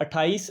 28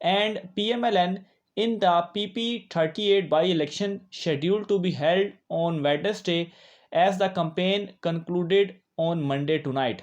and PMLN in the PP38 by-election scheduled to be held on Wednesday as the campaign concluded on Monday tonight।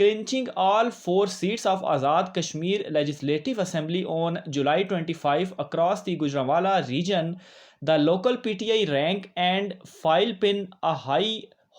clinching all 4 seats of Azad Kashmir Legislative Assembly on July 25 across the Gujranwala region, the local PTI rank and file pin a high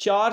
4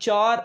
4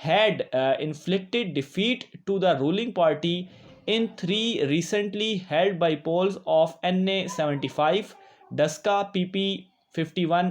had inflicted defeat to the ruling party in 3 recently held by polls of NA75, Daska, PP51,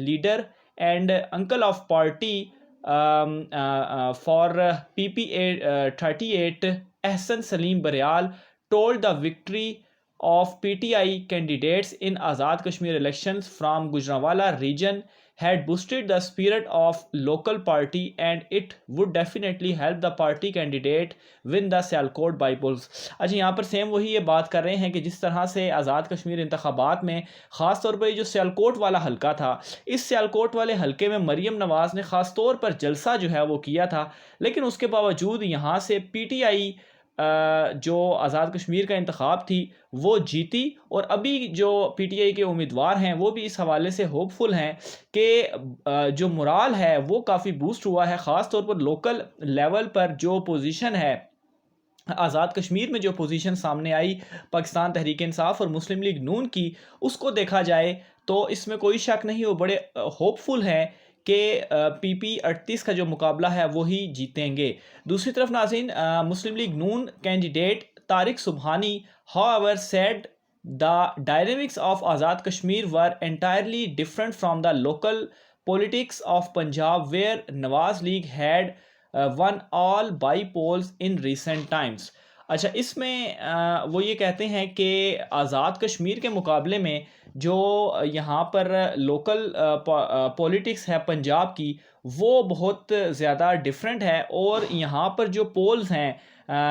leader and uncle of party for PP38 Ehsan Salim Barial told the victory of PTI candidates in Azad Kashmir elections from Gujranwala region had boosted the spirit of local party and it would definitely help the party candidate win the Sialkot by polls. اچھا یہاں پر same وہی یہ بات کر رہے ہیں کہ جس طرح سے آزاد کشمیر انتخابات میں خاص طور پر جو سیالکوٹ والا حلقہ تھا، اس سیالکوٹ والے حلقے میں مریم نواز نے خاص طور پر جلسہ جو ہے وہ کیا تھا، لیکن اس کے باوجود یہاں سے پی ٹی آئی جو آزاد کشمیر کا انتخاب تھی وہ جیتی، اور ابھی جو پی ٹی آئی کے امیدوار ہیں وہ بھی اس حوالے سے ہوپ فل ہیں کہ جو مرال ہے وہ کافی بوسٹ ہوا ہے، خاص طور پر لوکل لیول پر جو پوزیشن ہے آزاد کشمیر میں، جو پوزیشن سامنے آئی پاکستان تحریک انصاف اور مسلم لیگ نون کی، اس کو دیکھا جائے تو اس میں کوئی شک نہیں، وہ بڑے ہوپ فل ہیں کہ پی پی 38 کا جو مقابلہ ہے وہی جیتیں گے۔ دوسری طرف ناظرین، مسلم لیگ نون candidate Tariq Subhani however said the dynamics of Azad Kashmir were entirely different from the local politics of Punjab where Nawaz League had won all by polls in recent times. اچھا اس میں وہ یہ کہتے ہیں کہ آزاد کشمیر کے مقابلے میں جو یہاں پر لوکل پولیٹکس ہے پنجاب کی وہ بہت زیادہ ڈیفرنٹ ہے، اور یہاں پر جو پولز ہیں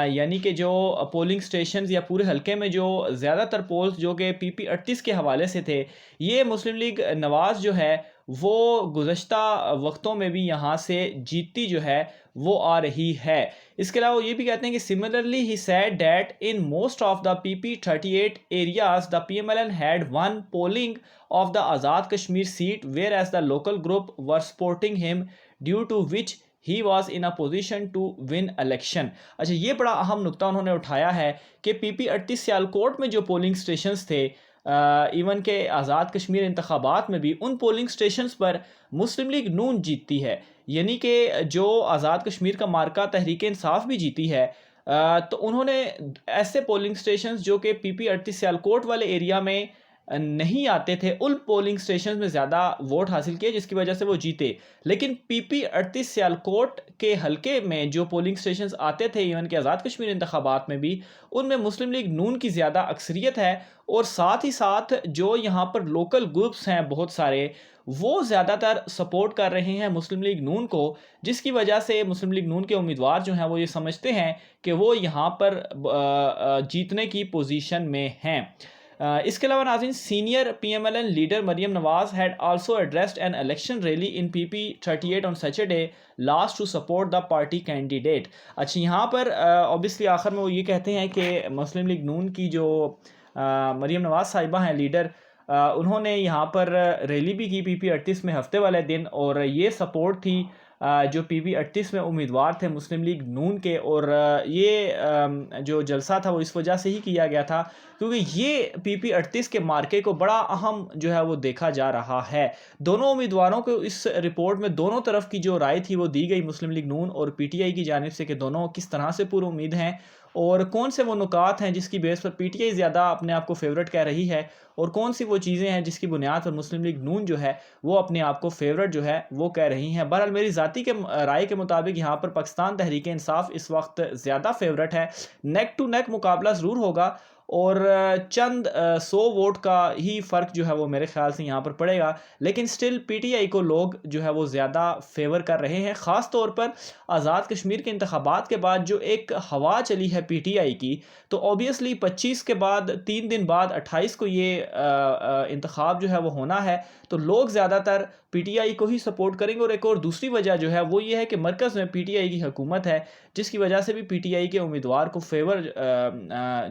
یعنی کہ جو پولنگ سٹیشنز یا پورے حلقے میں جو زیادہ تر پولز جو کہ پی پی 38 کے حوالے سے تھے، یہ مسلم لیگ نواز جو ہے وہ گزشتہ وقتوں میں بھی یہاں سے جیتتی جو ہے وہ آ رہی ہے۔ اس کے علاوہ یہ بھی کہتے ہیں کہ similarly he said that in most of the PP 38 areas the PMLN had won polling of the Azad Kashmir seat whereas the local group were supporting him due to which he was in a position to win election. اچھا یہ بڑا اہم نقطہ انہوں نے اٹھایا ہے کہ پی پی 38 سیالکوٹ میں جو پولنگ سٹیشنز تھے، ایون کہ آزاد کشمیر انتخابات میں بھی ان پولنگ سٹیشنز پر مسلم لیگ نون جیتتی ہے، یعنی کہ جو آزاد کشمیر کا مارکہ تحریک انصاف بھی جیتی ہے، تو انہوں نے ایسے پولنگ سٹیشنز جو کہ پی پی 38 سیالکوٹ والے ایریا میں نہیں آتے تھے، ان پولنگ سٹیشنز میں زیادہ ووٹ حاصل کیے جس کی وجہ سے وہ جیتے۔ لیکن پی پی 38 سیالکوٹ کے حلقے میں جو پولنگ سٹیشنز آتے تھے ایون کہ آزاد کشمیر انتخابات میں بھی، ان میں مسلم لیگ نون کی زیادہ اکثریت ہے، اور ساتھ ہی ساتھ جو یہاں پر لوکل گروپس ہیں بہت سارے وہ زیادہ تر سپورٹ کر رہے ہیں مسلم لیگ نون کو، جس کی وجہ سے مسلم لیگ نون کے امیدوار جو ہیں وہ یہ سمجھتے ہیں کہ وہ یہاں پر جیتنے کی پوزیشن میں ہیں۔ اس کے علاوہ ناظرین، senior P M L N leader Maryam Nawaz had also addressed an election rally in PP 38 on Saturday last to support the party candidate. اچھا یہاں پر obviously آخر میں وہ یہ کہتے ہیں کہ مسلم لیگ نون کی جو مریم نواز صاحبہ ہیں لیڈر، انہوں نے یہاں پر ریلی بھی کی پی پی 38 میں ہفتے والے دن، اور یہ سپورٹ تھی جو پی پی 38 میں امیدوار تھے مسلم لیگ نون کے، اور یہ جو جلسہ تھا وہ اس وجہ سے ہی کیا گیا تھا کیونکہ یہ پی پی 38 کے مارکے کو بڑا اہم جو ہے وہ دیکھا جا رہا ہے۔ دونوں امیدواروں کو اس رپورٹ میں دونوں طرف کی جو رائے تھی وہ دی گئی مسلم لیگ نون اور پی ٹی آئی کی جانب سے کہ دونوں کس طرح سے پر امید ہیں اور کون سے وہ نکات ہیں جس کی بیس پر پی ٹی آئی زیادہ اپنے آپ کو فیورٹ کہہ رہی ہے، اور کون سی وہ چیزیں ہیں جس کی بنیاد پر مسلم لیگ نون جو ہے وہ اپنے آپ کو فیورٹ جو ہے وہ کہہ رہی ہیں۔ بہرحال میری ذاتی کے رائے کے مطابق یہاں پر پاکستان تحریک انصاف اس وقت زیادہ فیورٹ ہے، نیک ٹو نیک مقابلہ ضرور ہوگا، اور چند 100 ووٹ کا ہی فرق جو ہے وہ میرے خیال سے یہاں پر پڑے گا، لیکن سٹل پی ٹی آئی کو لوگ جو ہے وہ زیادہ فیور کر رہے ہیں، خاص طور پر آزاد کشمیر کے انتخابات کے بعد جو ایک ہوا چلی ہے پی ٹی آئی کی، تو اوبیسلی 25 کے بعد 3 دن بعد 28 کو یہ انتخاب جو ہے وہ ہونا ہے، تو لوگ زیادہ تر پی ٹی آئی کو ہی سپورٹ کریں گے، اور ایک اور دوسری وجہ جو ہے وہ یہ ہے کہ مرکز میں پی ٹی آئی کی حکومت ہے، جس کی وجہ سے بھی پی ٹی آئی کے امیدوار کو فیور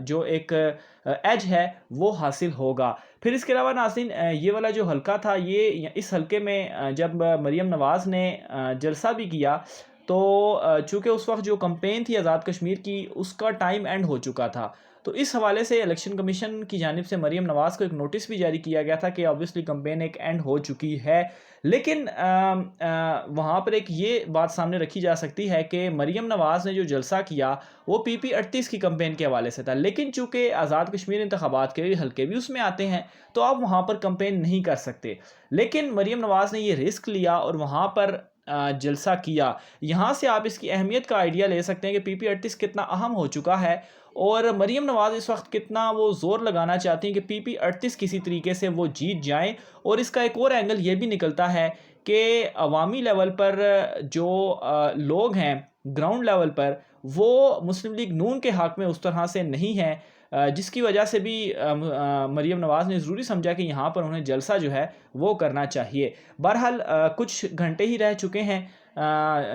جو ایک ایج ہے وہ حاصل ہوگا۔ پھر اس کے علاوہ ناظرین، یہ والا جو حلقہ تھا، یہ اس حلقے میں جب مریم نواز نے جلسہ بھی کیا تو چونکہ اس وقت جو کمپین تھی آزاد کشمیر کی اس کا ٹائم اینڈ ہو چکا تھا، تو اس حوالے سے الیکشن کمیشن کی جانب سے مریم نواز کو ایک نوٹس بھی جاری کیا گیا تھا کہ obviously کمپین ایک اینڈ ہو چکی ہے، لیکن وہاں پر ایک یہ بات سامنے رکھی جا سکتی ہے کہ مریم نواز نے جو جلسہ کیا وہ پی پی 38 کی کمپین کے حوالے سے تھا، لیکن چونکہ آزاد کشمیر انتخابات کے حلقے بھی اس میں آتے ہیں تو آپ وہاں پر کمپین نہیں کر سکتے، لیکن مریم نواز نے یہ رسک لیا اور وہاں پر جلسہ کیا۔ یہاں سے آپ اس کی اہمیت کا آئیڈیا لے سکتے ہیں کہ پی پی 38 کتنا اہم ہو چکا ہے، اور مریم نواز اس وقت کتنا وہ زور لگانا چاہتی ہیں کہ پی پی 38 کسی طریقے سے وہ جیت جائیں۔ اور اس کا ایک اور اینگل یہ بھی نکلتا ہے کہ عوامی لیول پر جو لوگ ہیں گراؤنڈ لیول پر، وہ مسلم لیگ نون کے حق میں اس طرح سے نہیں ہیں، جس کی وجہ سے بھی مریم نواز نے ضروری سمجھا کہ یہاں پر انہیں جلسہ جو ہے وہ کرنا چاہیے۔ بہرحال کچھ گھنٹے ہی رہ چکے ہیں،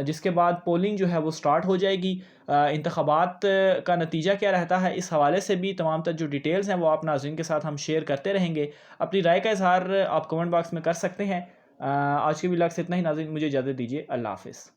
جس کے بعد پولنگ جو ہے وہ سٹارٹ ہو جائے گی۔ انتخابات کا نتیجہ کیا رہتا ہے، اس حوالے سے بھی تمام تر جو ڈیٹیلز ہیں وہ آپ ناظرین کے ساتھ ہم شیئر کرتے رہیں گے۔ اپنی رائے کا اظہار آپ کمنٹ باکس میں کر سکتے ہیں۔ آج کے ویلاگ سے اتنا ہی ناظرین، مجھے اجازت دیجیے، اللہ حافظ۔